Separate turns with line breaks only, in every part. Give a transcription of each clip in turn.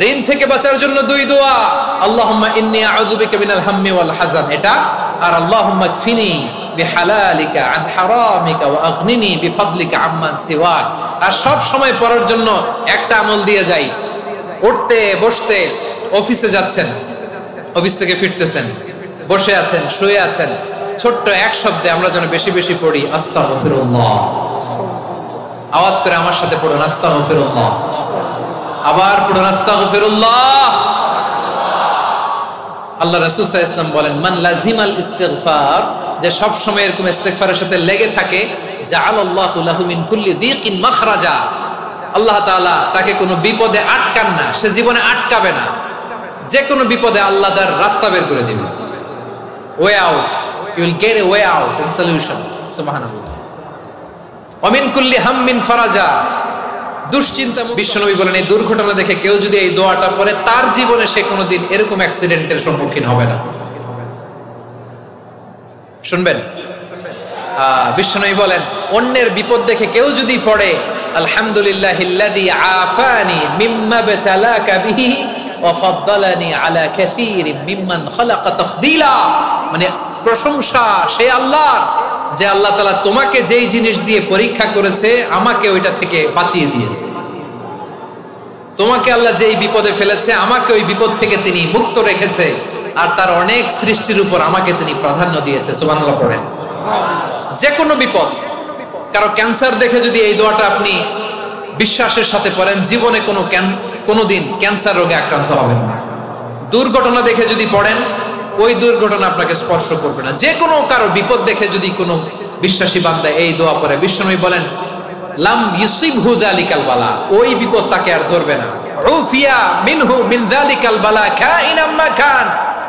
ঋণ থেকে বাঁচার জন্য দুই দোয়া, আল্লাহুম্মা ইন্নী আউযু বিকা মিনাল হাম্মি ওয়াল হাযান, এটা আর আল্লাহুম্মা কফিনি বিহালালিকা আন হারামিকা ওয়া আগনিনি বিফাদলিকা আম্মান সিওয়াক। আর সব সময় পড়ার জন্য একটা আমল দিয়ে যাই, উঠতে বসতে, অফিসে যাচ্ছেন, অফিস থেকে ফিরতেছেন, বসে আছেন, শুয়ে আছেন, ছোট্ট এক শব্দে আমরা যেন বেশি বেশি পড়ি আস্তাগফিরুল্লাহ। আওয়াজ করে আমার সাথে পড়ুন আস্তাগফিরুল্লাহ, আবার পড়ুন আস্তাগফিরুল্লাহ। আল্লাহ রাসূল সাল্লাল্লাহু আলাইহি ওয়াসাল্লাম বলেন, মান লাজিমাল ইস্তিগফার, যে সব সময় এরকম ইস্তিগফারের সাথে লেগে থাকে, জাআলাল্লাহু লাহু মিন কুল্লি দিকিন মাখরাজা, আল্লাহ তাআলা তাকে কোনো বিপদে আটকান না, সে জীবনে আটকাবে না, যে কোনো বিপদে আল্লাহ তার রাস্তা বের করে দিবেন। Way out, you will get a way out and solution. সুবহানাল্লাহ। ওয়া মিন কুল্লি হাম্মিন ফারাজা, দুশ্চিন্তা। বিশ্বনবী বলেন, এই দুর্ঘটনা দেখে কেউ যদি এই দোয়াটা পড়ে, তার জীবনে সে কোনোদিন এরকম অ্যাক্সিডেন্টের সম্মুখীন হবে না। শুনবেন, বিশ্বনবী বলেন, অন্যের বিপদ দেখে কেউ যদি পড়ে, আলহামদুলিল্লাহিল্লাযী আফানি মিম্মা বাতালাকা বিহি ওয়া ফাদ্দালানি আলা কাসীরিন মিম্মান খালাকা তাফদীলা, মানে প্রশংসা সেই আল্লাহর, যে আল্লাহ তাআলা তোমাকে যেই জিনিস দিয়ে পরীক্ষা করেছে, আমাকে ওইটা থেকে বাঁচিয়ে দিয়েছে। তোমাকে আল্লাহ যেই বিপদে ফেলেছে, আমাকে ওই বিপদ থেকে তিনি মুক্ত রেখেছে, আর তার অনেক সৃষ্টির উপর আমাকে তিনি প্রাধান্য দিয়েছে। সুবহানাল্লাহ পড়েন। যে কোনো বিপদ, কারো ক্যান্সার দেখে যদি এই দোয়াটা আপনি বিশ্বাসের সাথে পড়েন, জীবনে কোনোদিন ক্যান্সার রোগে আক্রান্ত হবেন না। দুর্ঘটনা দেখে যদি পড়েন, ওই দুর্ঘটনা আপনাকে স্পর্শ করবে না। যে কোনো কারো বিপদ দেখে যদি কোনো বিশ্বাসী বান্দা এই দোয়া পড়ে, বিশ্বনবী বলেন, লাম ইউসিবহু যালিকাল বালা, ওই বিপদ তাকে আর ধরবে না। উফিয়া মিনহু মিন যালিকাল বালা কাইনাম মা কান,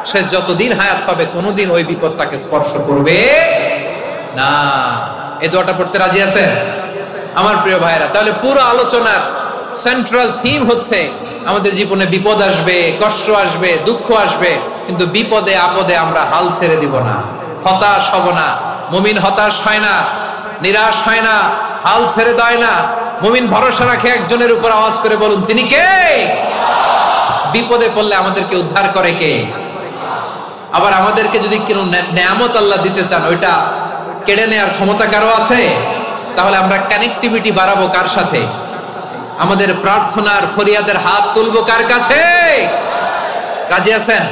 সে যতদিন হায়াত পাবে কোনোদিন ওই বিপদ তাকে স্পর্শ করবে না। এই দোয়াটা পড়তে রাজি আছেন আমার প্রিয় ভাইরা? তাহলে পুরো আলোচনার সেন্ট্রাল থিম হচ্ছে, আমাদের জীবনে বিপদ আসবে, কষ্ট আসবে, দুঃখ আসবে, কিন্তু বিপদে আপদে আমরা হাল ছেড়ে দিব না, হতাশ হব না। মুমিন হতাশ হয় না, নিরাশ হয় না, হাল ছেড়ে দেয় না। মুমিন ভরসা রাখে একজনের উপর। আওয়াজ করে বলুন, তিনি কে? বিপদে পড়লে আমাদেরকে উদ্ধার করে কে? আবার আমাদেরকে যদি কোনো নেয়ামত আল্লাহ দিতে চান, ওইটা কেড়ে নেওয়ার ক্ষমতা কারো আছে? তাহলে আমরা কানেক্টিভিটি বাড়াবো কার সাথে? আমাদের প্রার্থনার ফরিয়াদের হাত তুলবো কার কাছে? রাজি আছেন?